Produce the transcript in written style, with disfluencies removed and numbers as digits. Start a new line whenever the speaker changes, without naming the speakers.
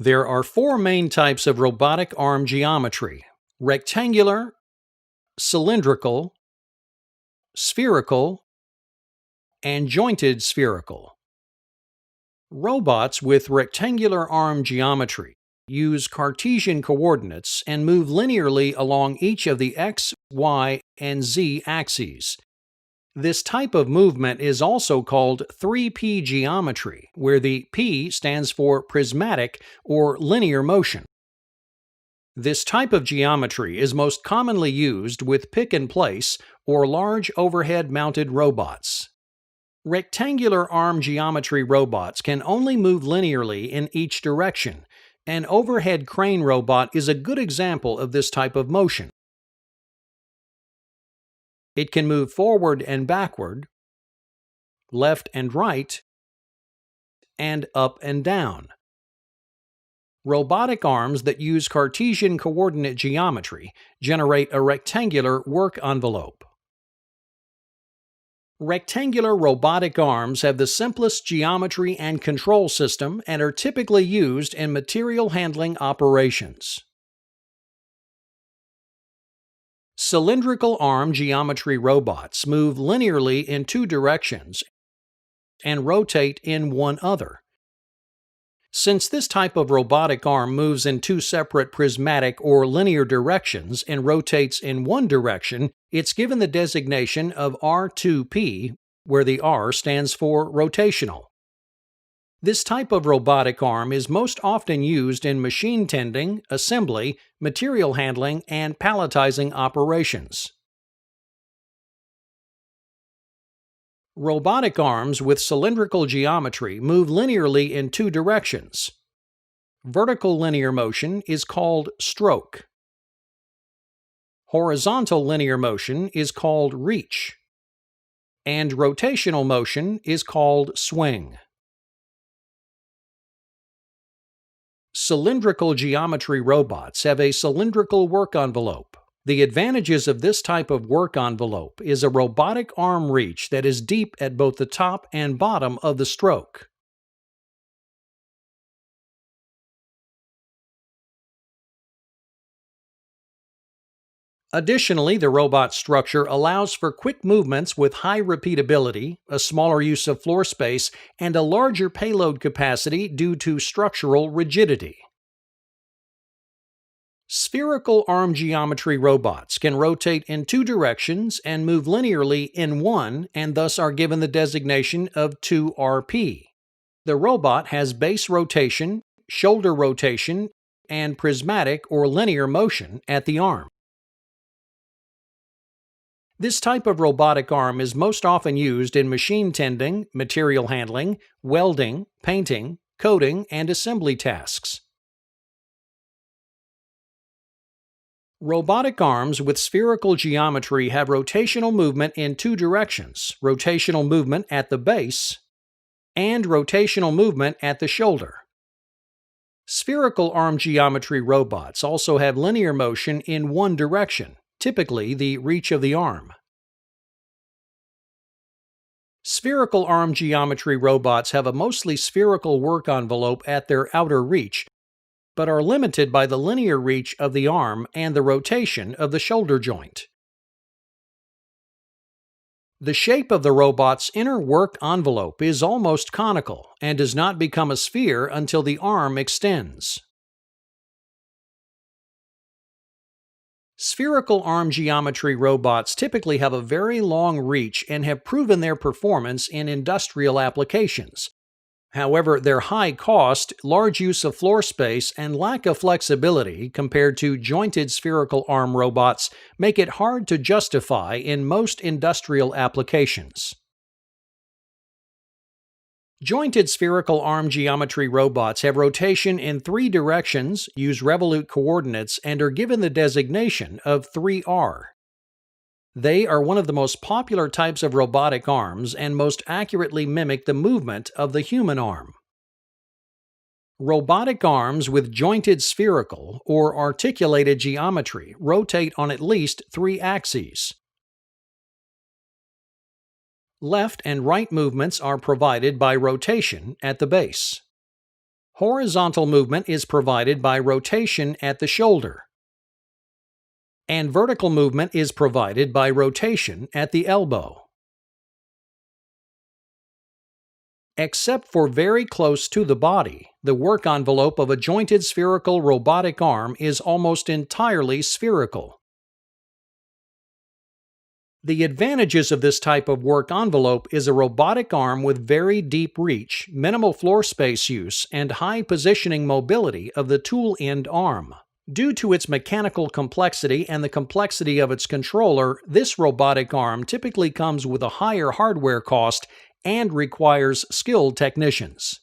There are four main types of robotic arm geometry: rectangular, cylindrical, spherical, and jointed spherical. Robots with rectangular arm geometry use Cartesian coordinates and move linearly along each of the x, y, and z axes. This type of movement is also called 3P geometry, where the P stands for prismatic or linear motion. This type of geometry is most commonly used with pick-and-place or large overhead-mounted robots. Rectangular arm geometry robots can only move linearly in each direction. An overhead crane robot is a good example of this type of motion. It can move forward and backward, left and right, and up and down. Robotic arms that use Cartesian coordinate geometry generate a rectangular work envelope. Rectangular robotic arms have the simplest geometry and control system and are typically used in material handling operations. Cylindrical arm geometry robots move linearly in two directions and rotate in one other. Since this type of robotic arm moves in two separate prismatic or linear directions and rotates in one direction, it's given the designation of R2P, where the R stands for rotational. This type of robotic arm is most often used in machine tending, assembly, material handling, and palletizing operations. Robotic arms with cylindrical geometry move linearly in two directions. Vertical linear motion is called stroke. Horizontal linear motion is called reach. And rotational motion is called swing. Cylindrical geometry robots have a cylindrical work envelope. The advantages of this type of work envelope is a robotic arm reach that is deep at both the top and bottom of the stroke. Additionally, the robot structure allows for quick movements with high repeatability, a smaller use of floor space, and a larger payload capacity due to structural rigidity. Spherical arm geometry robots can rotate in two directions and move linearly in one, and thus are given the designation of 2RP. The robot has base rotation, shoulder rotation, and prismatic or linear motion at the arm. This type of robotic arm is most often used in machine tending, material handling, welding, painting, coating, and assembly tasks. Robotic arms with spherical geometry have rotational movement in two directions: rotational movement at the base and rotational movement at the shoulder. Spherical arm geometry robots also have linear motion in one direction, typically the reach of the arm. Spherical arm geometry robots have a mostly spherical work envelope at their outer reach, but are limited by the linear reach of the arm and the rotation of the shoulder joint. The shape of the robot's inner work envelope is almost conical and does not become a sphere until the arm extends. Spherical arm geometry robots typically have a very long reach and have proven their performance in industrial applications. However, their high cost, large use of floor space, and lack of flexibility compared to jointed spherical arm robots make it hard to justify in most industrial applications. Jointed spherical arm geometry robots have rotation in three directions, use revolute coordinates, and are given the designation of 3R. They are one of the most popular types of robotic arms and most accurately mimic the movement of the human arm. Robotic arms with jointed spherical or articulated geometry rotate on at least three axes. Left and right movements are provided by rotation at the base. Horizontal movement is provided by rotation at the shoulder, and vertical movement is provided by rotation at the elbow. Except for very close to the body, the work envelope of a jointed spherical robotic arm is almost entirely spherical. The advantages of this type of work envelope is a robotic arm with very deep reach, minimal floor space use, and high positioning mobility of the tool end arm. Due to its mechanical complexity and the complexity of its controller, this robotic arm typically comes with a higher hardware cost and requires skilled technicians.